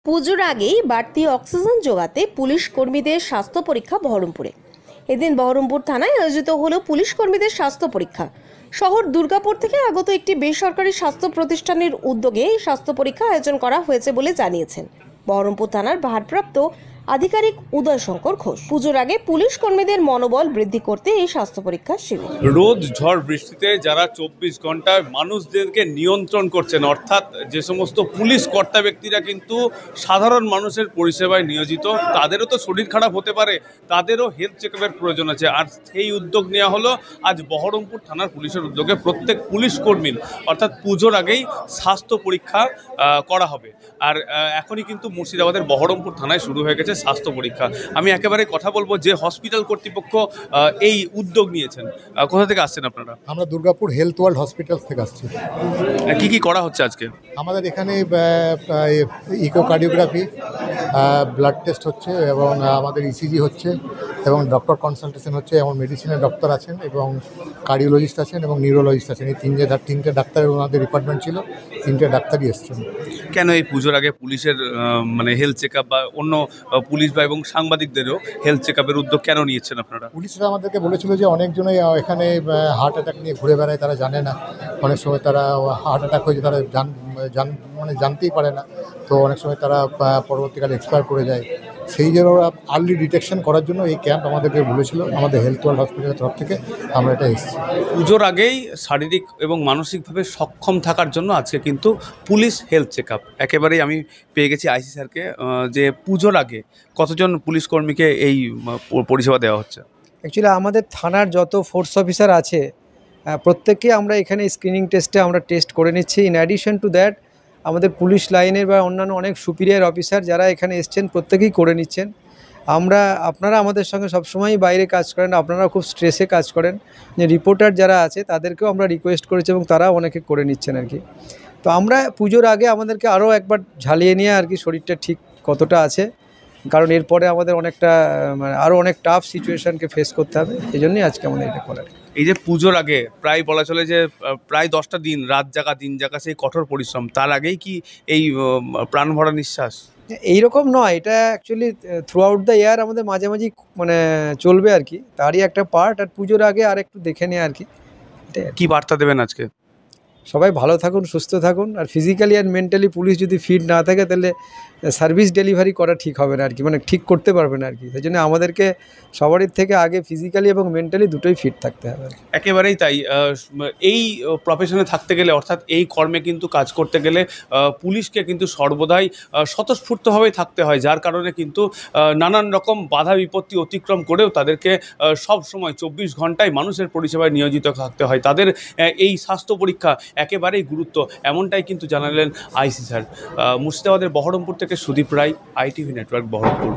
পুজোর আগেই বাড়তি অক্সিজেন জোগাতে পুলিশ কর্মীদের স্বাস্থ্য পরীক্ষা বহরমপুরে। এদিন বহরমপুর থানায় আয়োজিত হলো পুলিশ কর্মীদের স্বাস্থ্য পরীক্ষা। শহর দুর্গাপুর থেকে আগত একটি বেসরকারি স্বাস্থ্য প্রতিষ্ঠানের উদ্যোগে এই স্বাস্থ্য পরীক্ষা আয়োজন করা হয়েছে বলে জানিয়েছেন বহরমপুর থানার ভারপ্রাপ্ত আধিকারিক উদয় শঙ্কর ঘোষ। পুজোর আগে পুলিশ কর্মীদের মনোবল বৃদ্ধি করতে এই স্বাস্থ্য পরীক্ষা শিবির। রোদ ঝড় বৃষ্টিতে যারা 24 ঘন্টায় মানুষদেরকে নিয়ন্ত্রণ করছেন, অর্থাৎ যে সমস্ত পুলিশ কর্তা ব্যক্তিরা কিন্তু সাধারণ মানুষের পরিষেবায় নিয়োজিত, তাদেরও তো শরীর খারাপ হতে পারে, তাদেরও হেলথ চেকআপের প্রয়োজন আছে। আর সেই উদ্যোগ নেওয়া হলো আজ বহরমপুর থানার পুলিশের উদ্যোগে। প্রত্যেক পুলিশ কর্মীর অর্থাৎ পুজোর আগেই স্বাস্থ্য পরীক্ষা করা হবে। আর এখনই কিন্তু মুর্শিদাবাদের বহরমপুর থানায় শুরু হয়ে গেছে স্বাস্থ্য পরীক্ষা। আমি একেবারে কথা বলবো যে হসপিটাল কর্তৃপক্ষ এই উদ্যোগ নিয়েছেন। কোথা থেকে আসছেন আপনারা? আমরা দুর্গাপুর হেলথ ওয়ার্ল্ড হসপিটাল থেকে আসছি। কি কি করা হচ্ছে আজকে? আমাদের এখানে ইকোকার্ডিওগ্রাফি, ব্লাড টেস্ট হচ্ছে এবং আমাদের ইসিজি হচ্ছে এবং ডক্টর কনসালটেশন হচ্ছে, এবং মেডিসিনের ডক্টর আছেন এবং কার্ডিওলজিস্ট আছেন এবং নিউরোলজিস্ট আছেন। এই তিনটে ডাক্তারের ওনাদের ডিপার্টমেন্ট ছিল, তিনটে ডাক্তারই এসছেন। কেন এই পুজোর আগে পুলিশের মানে হেলথ চেকআপ বা অন্য পুলিশ বা এবং সাংবাদিকদেরও হেলথ চেকআপের উদ্যোগ কেন নিয়েছেন আপনারা? পুলিশরা আমাদেরকে বলেছিল যে অনেকজনই এখানে হার্ট অ্যাটাক নিয়ে ঘুরে বেড়ায়, তারা জানে না। অনেক সময় তারা হার্ট অ্যাটাক হয়েছে, তারা জানতেই পারে না। তো অনেক সময় তারা পরবর্তীকালে এক্সপায়ার করে যায়। সেই জন্য ওরা আর্লি ডিটেকশন করার জন্য এই ক্যাম্প আমাদেরকে বলেছিল। আমাদের হেলথ ওয়ার্ল্ড হসপিটালের তরফ থেকে আমরা এটা এসেছি। পুজোর আগেই শারীরিক এবং মানসিকভাবে সক্ষম থাকার জন্য আজকে কিন্তু পুলিশ হেলথ চেকআপ। একেবারেই আমি পেয়ে গেছি আইসি স্যারকে, যে পুজোর আগে কতজন পুলিশ কর্মীকে এই পরিষেবা দেওয়া হচ্ছে? অ্যাকচুয়ালি আমাদের থানার যত ফোর্স অফিসার আছে প্রত্যেককে আমরা এখানে স্ক্রিনিং টেস্টে আমরা টেস্ট করে নিচ্ছি। ইন অ্যাডিশন টু দ্যাট আমাদের পুলিশ লাইনের বা অন্যান্য অনেক সুপিরিয়র অফিসার যারা এখানে এসছেন প্রত্যেকেই করে নিচ্ছেন। আপনারা আমাদের সঙ্গে সবসময়ই বাইরে কাজ করেন, আপনারা খুব স্ট্রেসে কাজ করেন, যে রিপোর্টার যারা আছে তাদেরকেও আমরা রিকোয়েস্ট করেছি এবং তারাও অনেকে করে নিচ্ছেন আর কি। তো আমরা পুজোর আগে আমাদেরকে আরও একবার ঝালিয়ে নিয়ে আর কি শরীরটা ঠিক কতটা আছে, কারণ এরপরে আমাদের অনেকটা আরও অনেক টাফ সিচুয়েশানকে ফেস করতে হবে। এই জন্যই আজকে আমাদের এটা করার। এই যে পুজোর আগে প্রায় বলা চলে যে প্রায় 10টা দিন রাত জাগা দিন জাগা সেই কঠোর পরিশ্রম, তার আগেই কি এই প্রাণ ভরা নিঃশ্বাস? এইরকম নয়, এটা actually through out the year আমাদের মাঝে মাঝেই চলবে আর কি, তারই একটা পার্ট। আর পুজোর আগে আর একটু দেখে নেয় আর কি। কি বার্তা দেবেন আজকে? সবাই ভালো থাকুন, সুস্থ থাকুন। আর ফিজিক্যালি আর মেন্টালি পুলিশ যদি ফিট না থাকে তাহলে সার্ভিস ডেলিভারি করা ঠিক হবে না আর কি, ঠিক করতে পারবে না আর কি। সেই জন্য আমাদেরকে সবারই থেকে আগে ফিজিক্যালি এবং মেন্টালি দুটোই ফিট থাকতে হবে। একেবারেই তাই। এই প্রফেশনে থাকতে গেলে, অর্থাৎ এই কর্মে কিন্তু কাজ করতে গেলে পুলিশকে কিন্তু সর্বদাই স্বতঃস্ফূর্তভাবেই থাকতে হয়, যার কারণে কিন্তু নানান রকম বাধা বিপত্তি অতিক্রম করেও তাদেরকে সব সময় 24 ঘন্টায় মানুষের পরিষেবায় নিয়োজিত থাকতে হয়। তাদের এই স্বাস্থ্য পরীক্ষা একেবারেই গুরুত্ব, এমনটাই কিন্তু জানালেন আইসি স্যার। মুর্শিদাবাদের বহরমপুর থেকে সুদীপ রায়, ITV নেটওয়ার্ক, বহরমপুর।